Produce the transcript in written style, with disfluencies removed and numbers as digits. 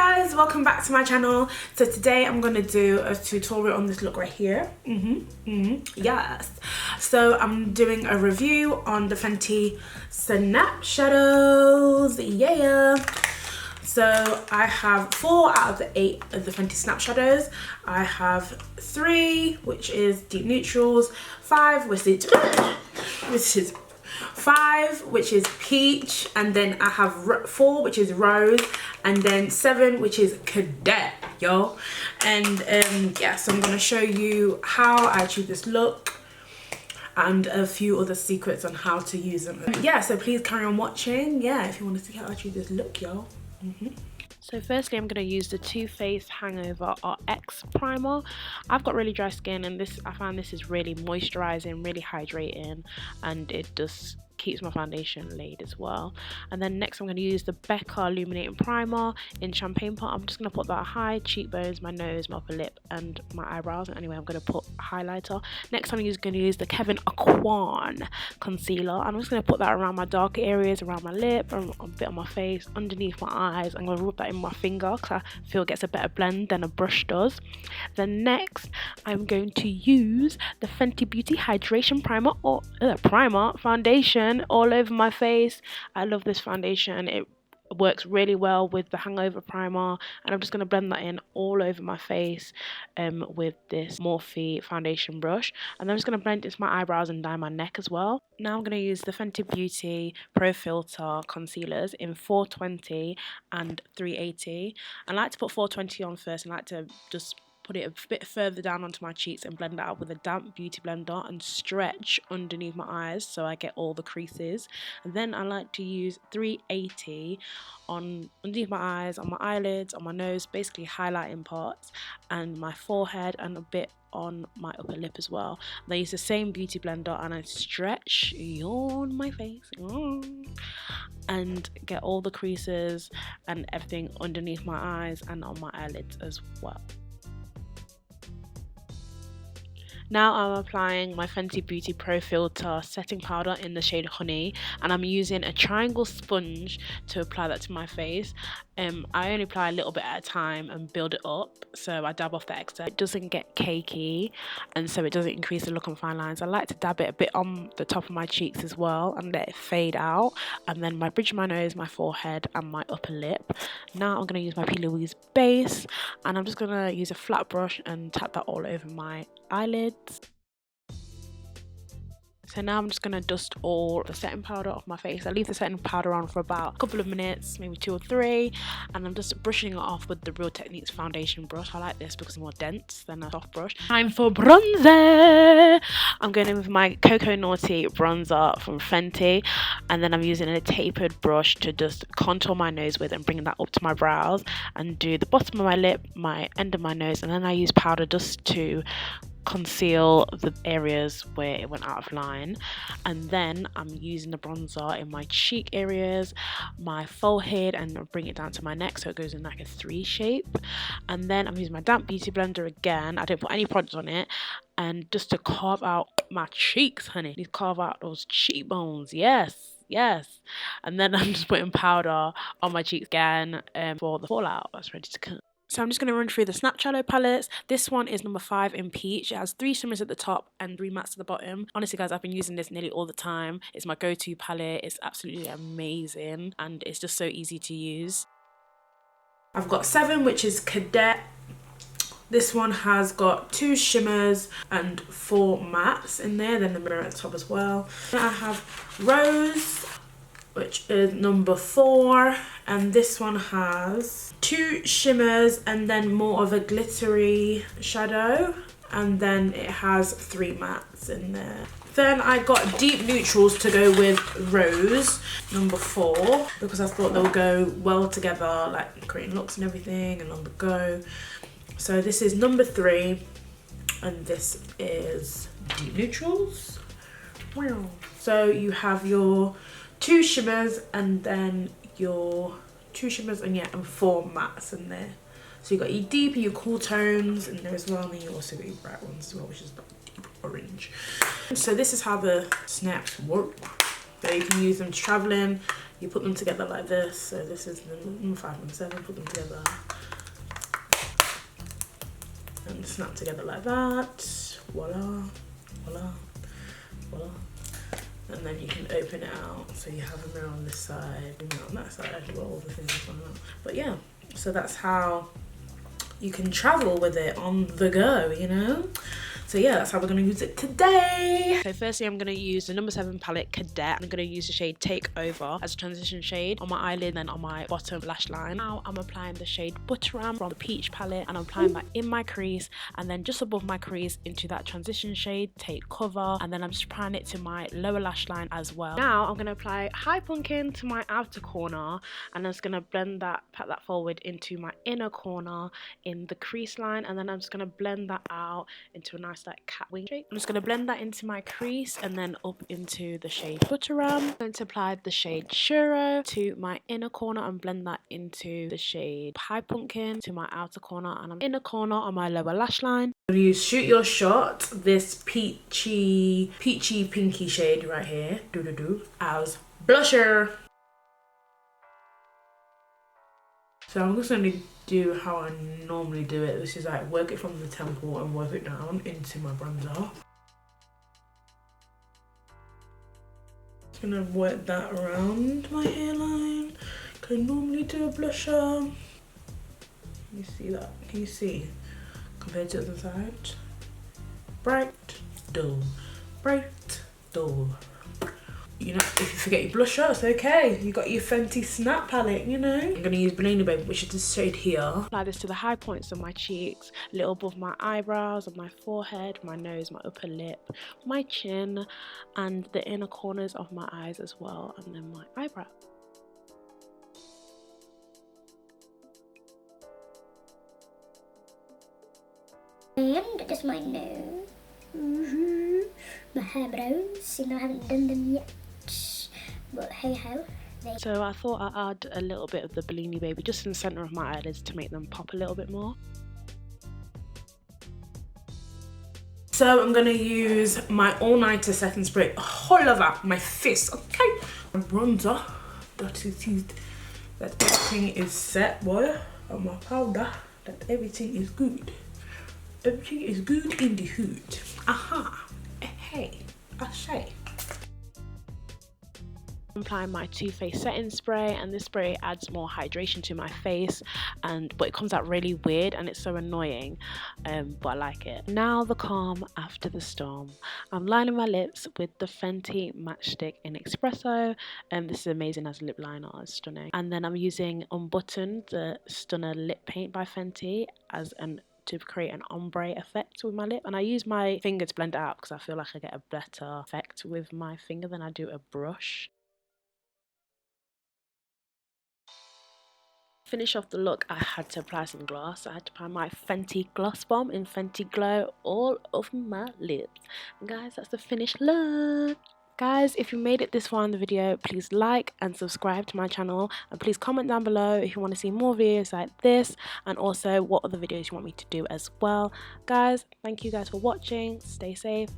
guys, welcome back to my channel. So today I'm going to do a tutorial on this look right here. Yes. So I'm doing a review on the Fenty Snap Shadows. Yeah. So I have 4 out of the 8 of the Fenty Snap Shadows. I have 3, which is deep neutrals, 5, which is peach, and then I have 4, which is rose, and then 7, which is cadet, yo. And yeah, so I'm gonna show you how I achieve this look and a few other secrets on how to use them. Yeah, so please carry on watching. Yeah, if you want to see how I achieve this look, yo. So firstly, I'm going to use the Too Faced Hangover RX primer. I've got really dry skin, and I find this is really moisturizing, really hydrating, and it just keeps my foundation laid as well. And then next I'm going to use the Becca Illuminating Primer in Champagne Pot. I'm just going to put that high cheekbones, my nose, my upper lip, and my eyebrows. And anyway, I'm going to put highlighter. Next I'm going to use the Kevyn Aucoin concealer. I'm just going to put that around my darker areas, around my lip, a bit on my face, underneath my eyes. I'm going to rub that in my finger because I feel it gets a better blend than a brush does. Then next I'm going to use the Fenty Beauty Hydration Primer or foundation all over my face. I love this foundation. It works really well with the Hangover primer, and I'm just going to blend that in all over my face with this Morphe foundation brush. And then I'm just going to blend it into my eyebrows and dye my neck as well. Now I'm going to use the Fenty Beauty Pro Filter concealers in 420 and 380. I like to put 420 on first, and I like to just put it a bit further down onto my cheeks and blend it out with a damp beauty blender and stretch underneath my eyes so I get all the creases. And then I like to use 380 underneath my eyes, on my eyelids, on my nose, basically highlighting parts, and my forehead, and a bit on my upper lip as well. And I use the same beauty blender and I stretch on my face and get all the creases and everything underneath my eyes and on my eyelids as well. Now I'm applying my Fenty Beauty Pro Filter setting powder in the shade Honey, and I'm using a triangle sponge to apply that to my face. I only apply a little bit at a time and build it up, so I dab off the extra. It doesn't get cakey, and so it doesn't increase the look on fine lines. I like to dab it a bit on the top of my cheeks as well and let it fade out, and then my bridge of my nose, my forehead, and my upper lip. Now I'm going to use my Louise Base, and I'm just going to use a flat brush and tap that all over my eyelids. So now I'm just going to dust all the setting powder off my face. I leave the setting powder on for about a couple of minutes, maybe 2 or 3, and I'm just brushing it off with the Real Techniques foundation brush. I like this because it's more dense than a soft brush. Time for bronzer! I'm going in with my Coco Naughty bronzer from Fenty, and then I'm using a tapered brush to just contour my nose with and bring that up to my brows and do the bottom of my lip, my end of my nose, and then I use powder just to conceal the areas where it went out of line. And then I'm using the bronzer in my cheek areas, my forehead, and bring it down to my neck so it goes in like a 3 shape. And then I'm using my damp beauty blender again. I don't put any product on it, and just to carve out my cheeks, honey. Need to carve out those cheekbones. Yes. And then I'm just putting powder on my cheeks again for the fallout that's ready to come. So I'm just going to run through the Snap Shadow palettes. This one is number 5 in peach. It has 3 shimmers at the top and 3 mattes at the bottom. Honestly guys, I've been using this nearly all the time. It's my go-to palette. It's absolutely amazing, and it's just so easy to use. I've got 7, which is Cadet. This one has got 2 shimmers and 4 mattes in there, then the mirror at the top as well. Then I have Rose, which is number 4, and this one has 2 shimmers and then more of a glittery shadow, and then it has 3 mattes in there. Then I got deep neutrals to go with Rose, number 4, because I thought they'll go well together, like creating looks and everything and on the go. So this is number 3, and this is deep neutrals. Wow. So you have your 2 shimmers and then your 2 shimmers and 4 mattes in there. So you got your deep and your cool tones in there as well, and then you also got your bright ones as well, which is like deep orange. So this is how the snaps work. So you can use them to traveling. You put them together like this. So this is the number 5 and 7. Put them together. and snap together like that. Voila, voila, voila. And then you can open it out, so you have a mirror on this side, a mirror on that side, well, all the things are coming out. But yeah, so that's how you can travel with it on the go, you know? So yeah, that's how we're going to use it today. So firstly, I'm going to use the number 7 palette Cadet. I'm going to use the shade Take Over as a transition shade on my eyelid and then on my bottom lash line. Now I'm applying the shade Butteram from the Peach palette, and I'm applying that in my crease and then just above my crease into that transition shade Take Cover, and then I'm just applying it to my lower lash line as well. Now I'm going to apply High Pumpkin to my outer corner, and I'm just going to blend that, pat that forward into my inner corner in the crease line, and then I'm just going to blend that out into a nice like cat wing shape. I'm just going to blend that into my crease and then up into the shade Butteram. I'm going to apply the shade Churro to my inner corner and blend that into the shade High Pumpkin to my outer corner and I'm inner corner on my lower lash line. I'm going to use Shoot Your Shot, this peachy pinky shade right here, as blusher. So I'm just going to do how I normally do it, which is like work it from the temple and work it down into my bronzer. Just going to work that around my hairline. Can normally do a blusher. You see that? Can you see? Compared to the other side. Bright, dull, bright, dull. You know, if you forget your blusher, it's okay. You got your Fenty Snap palette, you know. I'm gonna use Banana Baby, which is this shade here. Apply this to the high points of my cheeks, a little above my eyebrows, on my forehead, my nose, my upper lip, my chin, and the inner corners of my eyes as well, and then my eyebrow. And just my nose, my eyebrows, you know, I haven't done them yet, but hey ho. So I thought I'd add a little bit of the Bellini Baby just in the centre of my eyelids to make them pop a little bit more. So I'm gonna use my all-nighter setting spray all over my face, okay? My bronzer, that everything is set, boy, and my powder, that everything is good. Everything is good in the hood. Aha, hey, I say. I'm applying my Too Faced setting spray, and this spray adds more hydration to my face, but it comes out really weird and it's so annoying, but I like it. Now the calm after the storm. I'm lining my lips with the Fenty Matchstick in Expresso, and this is amazing as a lip liner, it's stunning. And then I'm using Unbuttoned, the Stunner lip paint by Fenty, to create an ombre effect with my lip, and I use my finger to blend it out because I feel like I get a better effect with my finger than I do a brush. Finish off the look, I had to apply some gloss. I had to apply my Fenty Gloss Bomb in Fenty Glow all over my lips. And guys, that's the finished look. Guys, if you made it this far in the video, please like and subscribe to my channel, and please comment down below if you want to see more videos like this, and also what other videos you want me to do as well. Guys, thank you guys for watching. Stay safe.